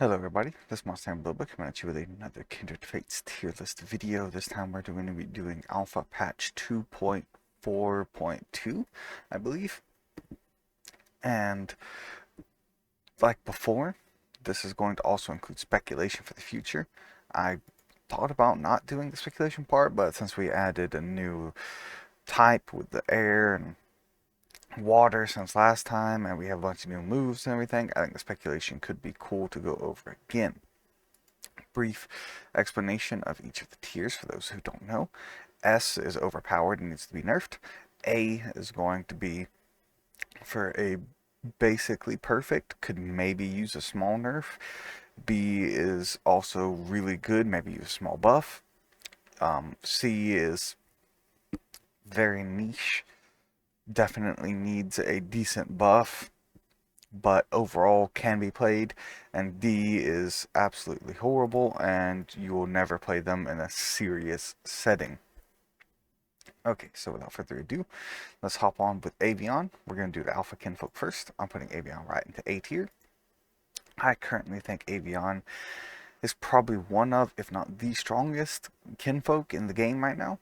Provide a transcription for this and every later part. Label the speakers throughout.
Speaker 1: Hello everybody, this is Monstertaming coming at you with another Kindred Fates tier list video. This time we're going to be doing Alpha Patch 2.4.2, I believe. And like before, this is going to also include speculation for the future. I thought about not doing the speculation part, but since we added a new type with the air and water since last time, and we have a bunch of new moves and everything, I think the speculation could be cool to go over again. Brief explanation of each of the tiers for those who don't know. S is overpowered and needs to be nerfed. A is going to be for a basically perfect, could maybe use a small nerf. B is also really good, maybe use a small buff. C is very niche, definitely needs a decent buff, but overall can be played. And D is absolutely horrible, and you will never play them in a serious setting. Okay, so without further ado, let's hop on with Avion. We're going to do the Alpha Kinfolk first. I'm putting Avion right into A tier. I currently think Avion is probably one of, if not the strongest Kinfolk in the game right now.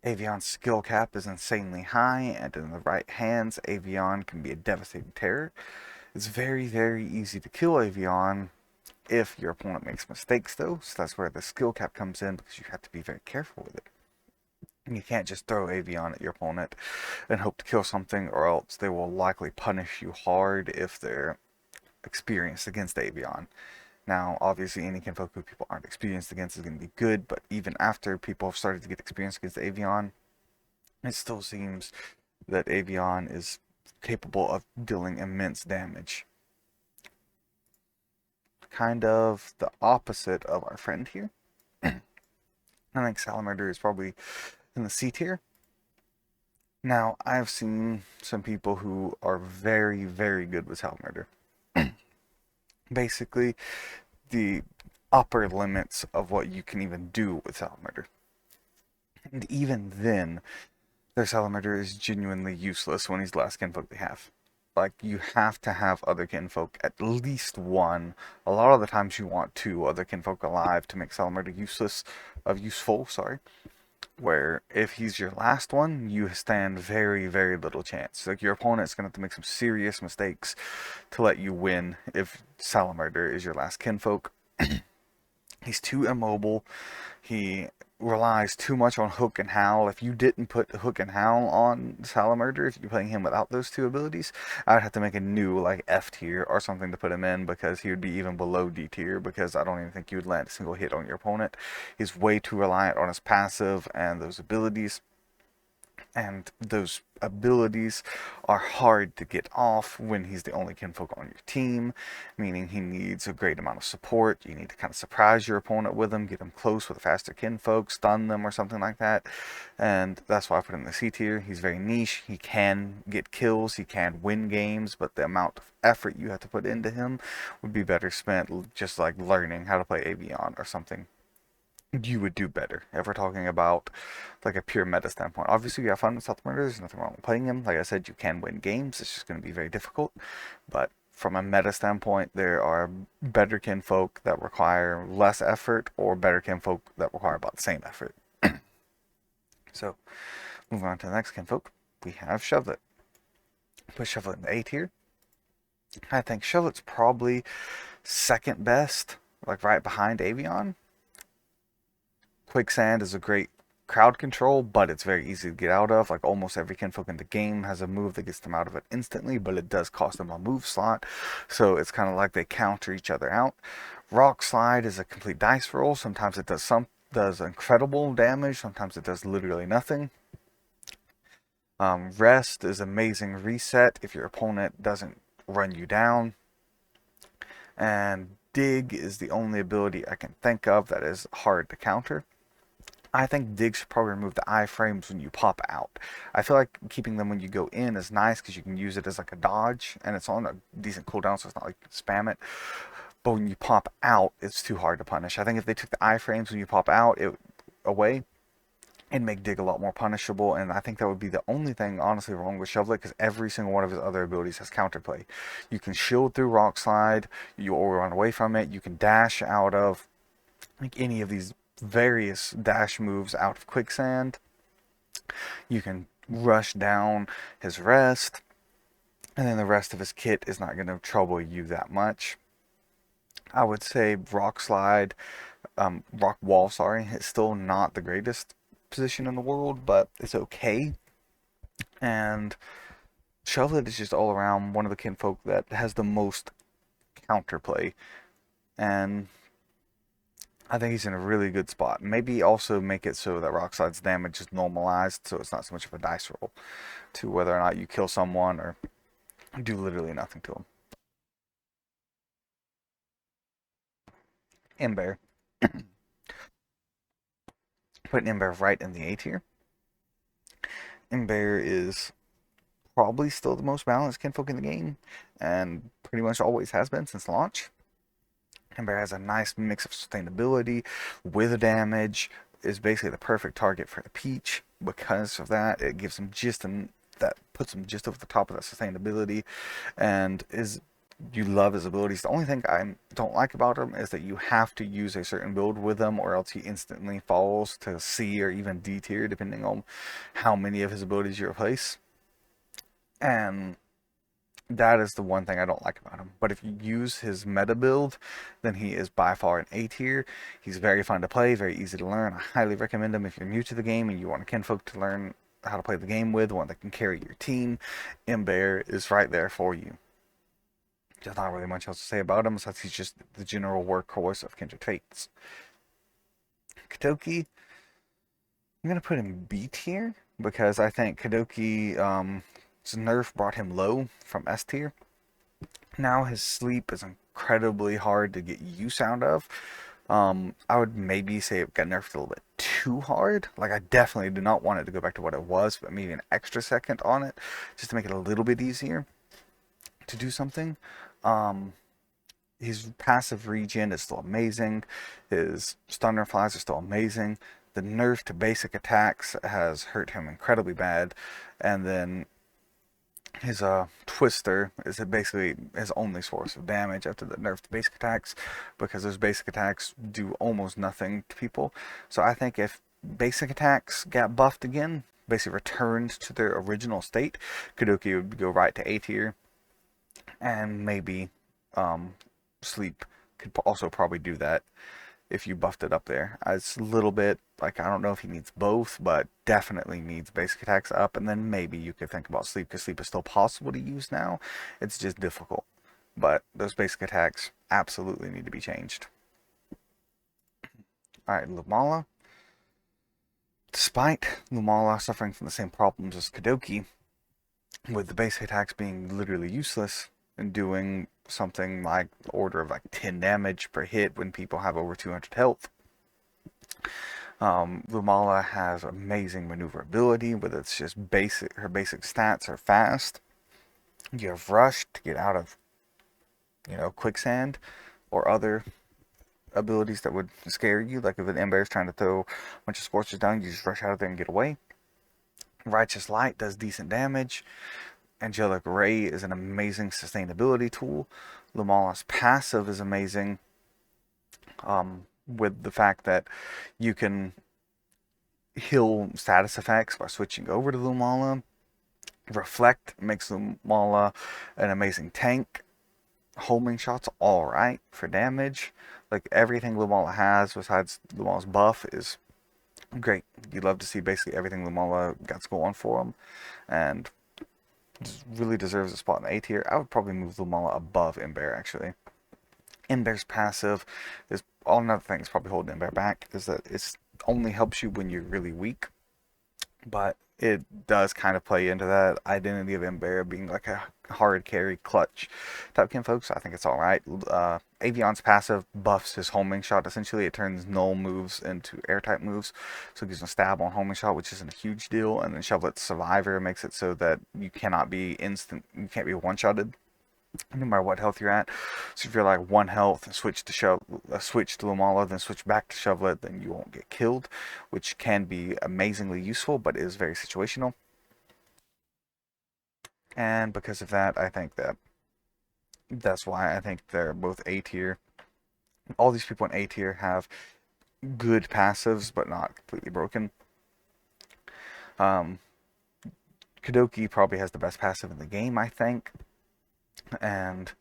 Speaker 1: Avion's skill cap is insanely high, and in the right hands, Avion can be a devastating terror. It's very, very easy to kill Avion if your opponent makes mistakes, though, so that's where the skill cap comes in, because you have to be very careful with it. You can't just throw Avion at your opponent and hope to kill something, or else they will likely punish you hard if they're experienced against Avion. Now, obviously, any Kinfolk who people aren't experienced against is going to be good, but even after people have started to get experienced against Avion, it still seems that Avion is capable of dealing immense damage. Kind of the opposite of our friend here. I think Salamander is probably in the C tier. Now, I've seen some people who are very, very good with Salamander. Basically, the upper limits of what you can even do with Salamander. And even then, their Salamander is genuinely useless when he's the last kinfolk they have. Like, you have to have other kinfolk, at least one. A lot of the times you want two other kinfolk alive to make Salamander useful, sorry. Where if he's your last one, you stand very, very little chance. Like, your opponent's gonna have to make some serious mistakes to let you win if Salamander is your last kinfolk. He's too immobile. He relies too much on Hook and Howl. If you didn't put Hook and Howl on Salamander, if you're playing him without those two abilities, I'd have to make a new, like, F tier or something to put him in, because he would be even below D tier, because I don't even think you would land a single hit on your opponent. He's way too reliant on his passive and those abilities. And those abilities are hard to get off when he's the only kinfolk on your team, meaning he needs a great amount of support. You need to kind of surprise your opponent with him, get him close with a faster kinfolk, stun them or something like that. And that's why I put him in the C tier. He's very niche. He can get kills, he can win games, but the amount of effort you have to put into him would be better spent just like learning how to play Avion or something. You would do better if we're talking about like a pure meta standpoint. Obviously, you have fun with Salamander. There's nothing wrong with playing him. Like I said, you can win games. It's just going to be very difficult. But from a meta standpoint, there are better kinfolk that require less effort, or better kinfolk that require about the same effort. So, moving on to the next kinfolk, we have Shovelet. Put Shovelet in the A tier. I think Shovelet's probably second best, like right behind Avion. Quicksand is a great crowd control, but it's very easy to get out of. Like, almost every kinfolk in the game has a move that gets them out of it instantly, but it does cost them a move slot, so it's kind of like they counter each other out. Rock Slide is a complete dice roll. Sometimes it does incredible damage, sometimes it does literally nothing. Rest is amazing reset if your opponent doesn't run you down. And Dig is the only ability I can think of that is hard to counter. I think Dig should probably remove the iframes when you pop out. I feel like keeping them when you go in is nice, because you can use it as like a dodge, and it's on a decent cooldown, so it's not like you can spam it. But when you pop out, it's too hard to punish. I think if they took the iframes when you pop out away, and make Dig a lot more punishable, and I think that would be the only thing honestly wrong with Shovelet, because every single one of his other abilities has counterplay. You can shield through Rock Slide, you or run away from it, you can dash out of like any of these various dash moves out of Quicksand, you can rush down his rest, and then the rest of his kit is not going to trouble you that much. I would say Rock Slide, Rock Wall, sorry, is still not the greatest position in the world, but it's okay. And Shovelet is just all around one of the kinfolk that has the most counterplay, and I think he's in a really good spot. Maybe also make it so that Rock Slide's damage is normalized, so it's not so much of a dice roll to whether or not you kill someone or do literally nothing to them. Ember. Putting Ember right in the A tier. Ember is probably still the most balanced kinfolk in the game, and pretty much always has been since launch. Ember has a nice mix of sustainability with damage, is basically the perfect target for the Peach. Because of that, it gives him just that puts him just over the top of that sustainability, and is you love his abilities. The only thing I don't like about him is that you have to use a certain build with him, or else he instantly falls to C or even D tier, depending on how many of his abilities you replace. And that is the one thing I don't like about him. But if you use his meta build, then he is by far an A tier. He's very fun to play, very easy to learn. I highly recommend him if you're new to the game and you want a kinfolk to learn how to play the game with, one that can carry your team. Ember is right there for you. There's not really much else to say about him, since he's just the general workhorse of Kindred Fates. Kadoki, I'm going to put him B tier, because I think Kadoki's nerf brought him low from S tier. Now his sleep is incredibly hard to get use out of. I would maybe say it got nerfed a little bit too hard. Like, I definitely do not want it to go back to what it was, but maybe an extra second on it, just to make it a little bit easier to do something. His passive regen is still amazing. His stunner flies are still amazing. The nerf to basic attacks has hurt him incredibly bad. And then his twister is basically his only source of damage after the nerf to basic attacks, because those basic attacks do almost nothing to people. So I think if basic attacks got buffed again, basically returned to their original state, Kadoki would go right to A tier, and maybe sleep could also probably do that if you buffed it up there. It's a little bit like, I don't know if he needs both, but definitely needs basic attacks up, and then maybe you could think about sleep, because sleep is still possible to use now. It's just difficult, but those basic attacks absolutely need to be changed. Alright, Lumala. Despite Lumala suffering from the same problems as Kadoki, with the basic attacks being literally useless and doing something like the order of like 10 damage per hit when people have over 200 health. Lumala has amazing maneuverability, but it's just basic. Her basic stats are fast. You have rush to get out of, quicksand or other abilities that would scare you. Like if an Ember is trying to throw a bunch of scorches down, you just rush out of there and get away. Righteous Light does decent damage. Angelic Ray is an amazing sustainability tool. Lumala's passive is amazing, with the fact that you can heal status effects by switching over to Lumala. Reflect makes Lumala an amazing tank. Homing shot's alright for damage. Like, everything Lumala has besides Lumala's buff is great. You love to see basically everything Lumala got going for him, and really deserves a spot in A tier. I would probably move Lumala above Ember, actually. Ember's passive is all another thing that's probably holding Ember back, is that it only helps you when you're really weak, but it does kind of play into that identity of Ember being like a hard carry clutch type kinfolk, so I think it's alright. Avion's passive buffs his homing shot. Essentially, it turns null moves into air type moves, so it gives him a stab on homing shot, which isn't a huge deal. And then Shovelet's Survivor makes it so that you can't be one-shotted no matter what health you're at. So if you're like 1 health and switch to Lumala, then switch back to Shovelet, then you won't get killed, which can be amazingly useful, but is very situational. And because of that, I think that's why I think they're both A tier. All these people in A tier have good passives, but not completely broken. Um, Kadoki probably has the best passive in the game, I think, and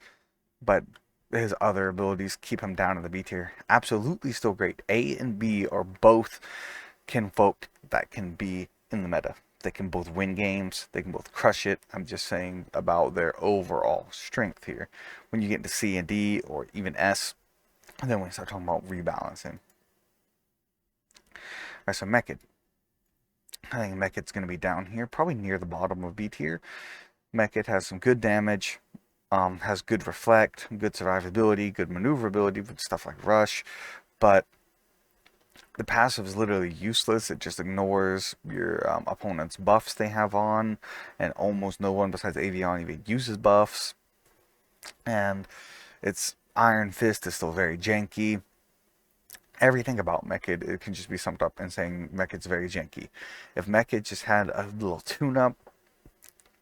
Speaker 1: but his other abilities keep him down in the B tier. Absolutely still great. A and B are both Kinfolk that can be in the meta. They can both win games. They can both crush it. I'm just saying about their overall strength here. When you get into C and D or even S, and then we start talking about rebalancing. Alright, so Mechid. I think Mechid's going to be down here, probably near the bottom of B tier. Mechid has some good damage, has good reflect, good survivability, good maneuverability with stuff like rush, but the passive is literally useless. It just ignores your opponent's buffs they have on, and almost no one besides Avion even uses buffs. And its Iron Fist is still very janky. Everything about Mechid, it can just be summed up in saying Mechid's very janky. If Mechid just had a little tune-up,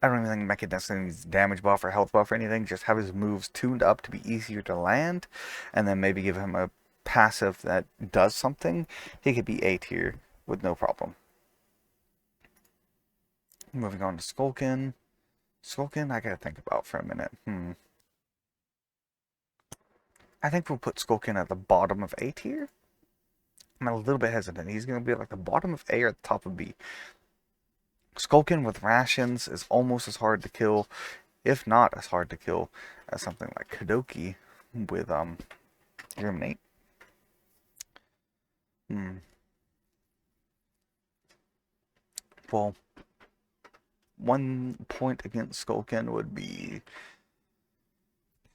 Speaker 1: I don't even think Mechid necessarily needs damage buff or health buff or anything. Just have his moves tuned up to be easier to land, and then maybe give him a passive that does something. He could be A tier with no problem. Moving on to Skulkin. Skulkin, I gotta think about for a minute. I think we'll put Skulkin at the bottom of A tier. I'm a little bit hesitant. He's gonna be like the bottom of A or the top of B. Skulkin with rations is almost as hard to kill, if not as hard to kill, as something like Kadoki with Germinate. Well, 1 point against Skulkin would be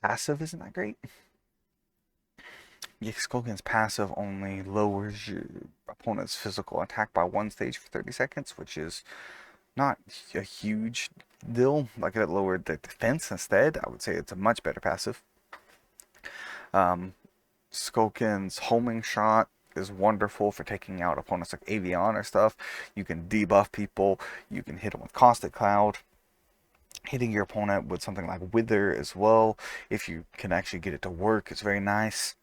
Speaker 1: passive isn't that great. Yeah, Skulkin's passive only lowers your opponent's physical attack by 1 stage for 30 seconds, which is not a huge deal. Like it lowered the defense instead. I would say it's a much better passive. Skulkin's homing shot is wonderful for taking out opponents like Avion or stuff. You can debuff people. You can hit them with Caustic Cloud. Hitting your opponent with something like Wither as well, if you can actually get it to work, it's very nice.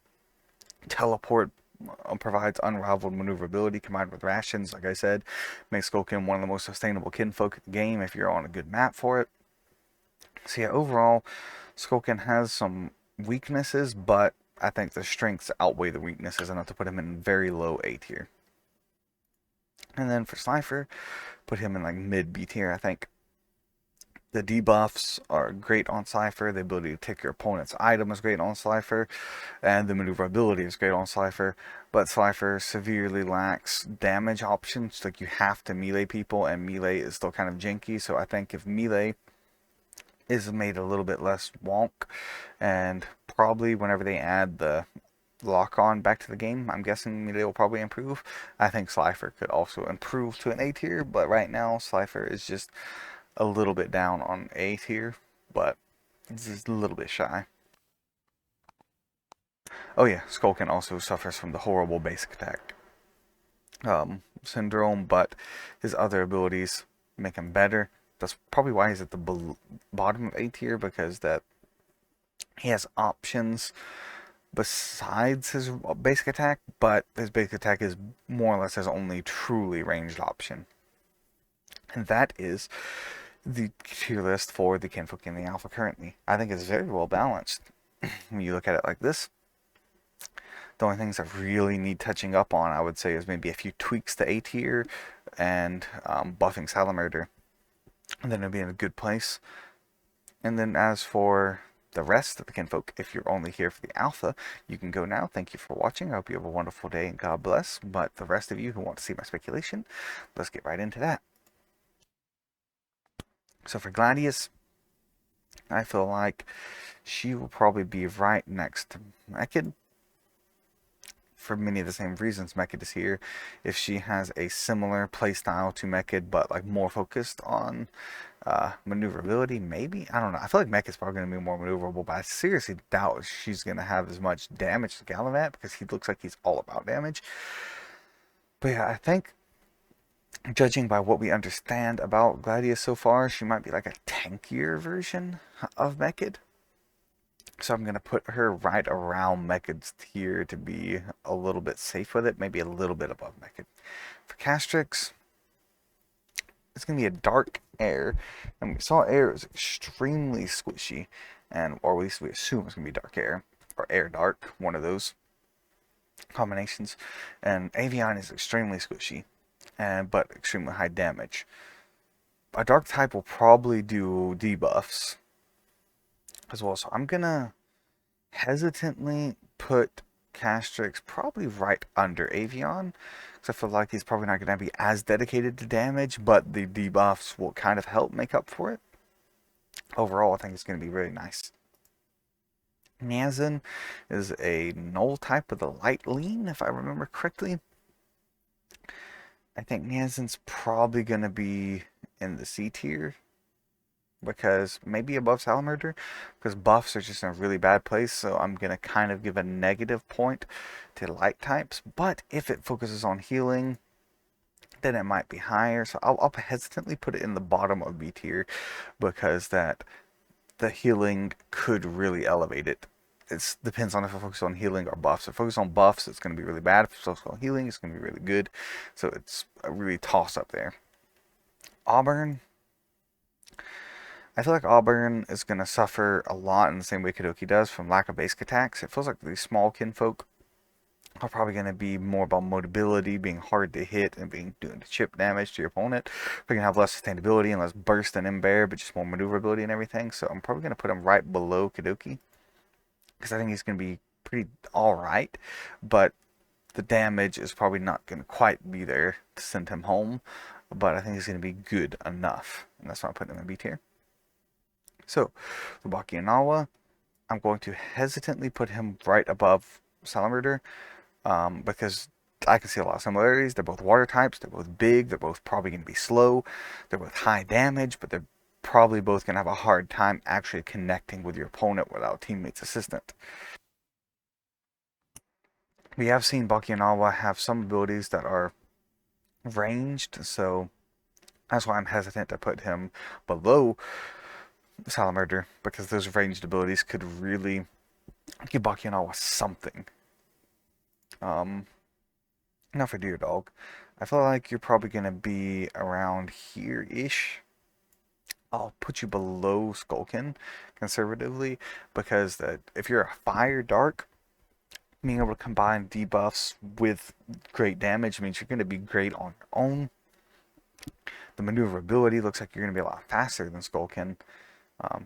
Speaker 1: Teleport provides unrivaled maneuverability combined with rations, like I said. Makes Skulkin one of the most sustainable kinfolk in the game if you're on a good map for it. So yeah, overall, Skulkin has some weaknesses, but I think the strengths outweigh the weaknesses enough to put him in very low A tier. And then for Slifer, put him in like mid B tier, I think. The debuffs are great on Slifer. The ability to take your opponent's item is great on Slifer. And the maneuverability is great on Slifer. But Slifer severely lacks damage options. Like you have to melee people, and melee is still kind of janky. So I think if melee is made a little bit less wonk, and probably whenever they add the lock-on back to the game, I'm guessing melee will probably improve. I think Slifer could also improve to an A tier, but right now Slifer is just a little bit down on A tier, but it's just a little bit shy. Oh yeah, Skulkin also suffers from the horrible basic attack syndrome, but his other abilities make him better. That's probably why he's at the bottom of A tier, because that he has options besides his basic attack, but his basic attack is more or less his only truly ranged option. And that is the tier list for the Kinfolk in the Alpha currently. I think it's very well balanced. When you look at it like this, the only things that really need touching up on, I would say, is maybe a few tweaks to A tier and buffing Salamurder. And then it'll be in a good place. And then as for the rest of the Kinfolk, if you're only here for the Alpha, you can go now. Thank you for watching. I hope you have a wonderful day and God bless. But the rest of you who want to see my speculation, let's get right into that. So for Gladius, I feel like she will probably be right next to Mechid. for many of the same reasons Mekid is here. If she has a similar playstyle to Mekid, but like more focused on maneuverability, maybe? I don't know. I feel like Mekid's probably going to be more maneuverable, but I seriously doubt she's going to have as much damage as Gallivant because he looks like he's all about damage. But yeah, I think judging by what we understand about Gladius so far, she might be like a tankier version of Mekid. So I'm going to put her right around Mekid's tier to be a little bit safe with it, maybe a little bit above Mekid. For Castrix, it's going to be a dark air, and we saw air is extremely squishy, and or at least we assume it's going to be dark air, or air dark, one of those combinations. And Avian is extremely squishy, but extremely high damage. A dark type will probably do debuffs as well, so I'm gonna hesitantly put Castrix probably right under Avian, because I feel like he's probably not going to be as dedicated to damage, but the debuffs will kind of help make up for it. Overall, I think it's going to be really nice. Niazin is a null type with a light lean, if I remember correctly. I think Niazin's probably going to be in the C tier, because maybe above Salamander, because buffs are just in a really bad place, so I'm going to kind of give a negative point to light types, but if it focuses on healing, then it might be higher, so I'll hesitantly put it in the bottom of B tier, because that the healing could really elevate it. It depends on if it focuses on healing or buffs. If it focuses on buffs, it's going to be really bad. If it focuses on healing, it's going to be really good, so it's a really toss up there. Auburn, I feel like Auburn is going to suffer a lot in the same way Kadoki does from lack of basic attacks. It feels like these small kinfolk are probably going to be more about mobility, being hard to hit, and doing chip damage to your opponent. They're going to have less sustainability and less burst than Ember, but just more maneuverability and everything. So I'm probably going to put him right below Kadoki, because I think he's going to be pretty alright, but the damage is probably not going to quite be there to send him home. But I think he's going to be good enough, and that's why I'm putting him in B tier. So, for Bakianawa, I'm going to hesitantly put him right above Salamander, because I can see a lot of similarities. They're both water types, they're both big, they're both probably going to be slow, they're both high damage, but they're probably both going to have a hard time actually connecting with your opponent without teammates' assistant. We have seen Bakianawa have some abilities that are ranged, so that's why I'm hesitant to put him below Salamander, because those ranged abilities could really give Bakianawa something. Now for Deer Dog, I feel like you're probably going to be around here-ish. I'll put you below Skulkin, conservatively, because if you're a Fire Dark, being able to combine debuffs with great damage means you're going to be great on your own. The maneuverability looks like you're going to be a lot faster than Skulkin.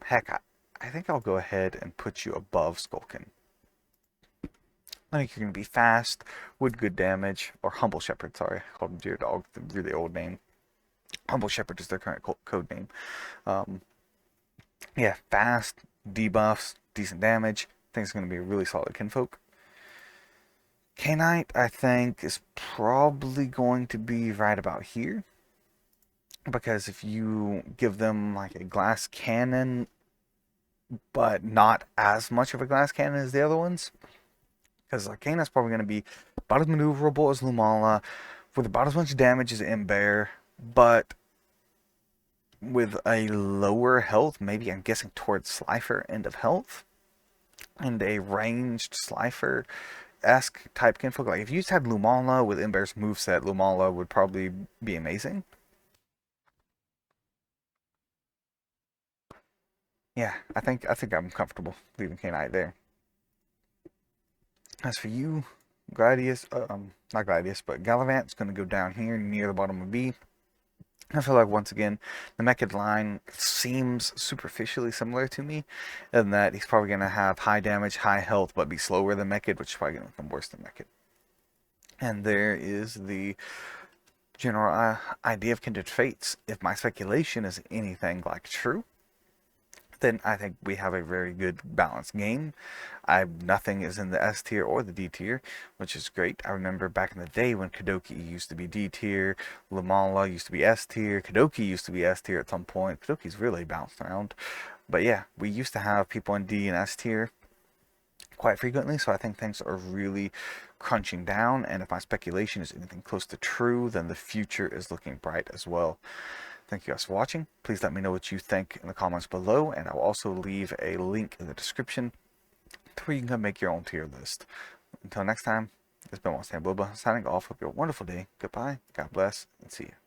Speaker 1: Heck, I think I'll go ahead and put you above Skulkin. I think you're going to be fast, with good damage, or Humble Shepherd, sorry, I called him Deer Dog, the really old name. Humble Shepherd is their current code name. Yeah, fast, debuffs, decent damage. I think it's going to be a really solid Kinfolk. Kanite, I think, is probably going to be right about here, because if you give them like a glass cannon, but not as much of a glass cannon as the other ones, because Arcana's probably going to be about as maneuverable as Lumala, with about as much damage as Ember, but with a lower health, maybe I'm guessing towards Slifer end of health, and a ranged Slifer-esque type Kinfolk. Like if you just had Lumala with Ember's moveset, Lumala would probably be amazing. Yeah, I think I'm comfortable leaving Kanite there. As for you, Gladius, not Gladius, but Gallivant's going to go down here near the bottom of B. I feel like, once again, the Mekid line seems superficially similar to me, in that he's probably going to have high damage, high health, but be slower than Mekid, which is probably going to make him worse than Mekid. And there is the general idea of Kindred Fates. If my speculation is anything like true, then I think we have a very good balanced game. Nothing is in the S tier or the D tier, which is great. I remember back in the day when Kadoki used to be D tier, Lamala used to be S tier, Kadoki used to be S tier at some point. Kadoki's really bounced around. But yeah, we used to have people in D and S tier quite frequently, so I think things are really crunching down, and if my speculation is anything close to true, then the future is looking bright as well. Thank you guys for watching. Please let me know what you think in the comments below, and I will also leave a link in the description to where you can come make your own tier list. Until next time, it's been Monstertaming Bisloba signing off. Hope you have a wonderful day. Goodbye, God bless, and see you.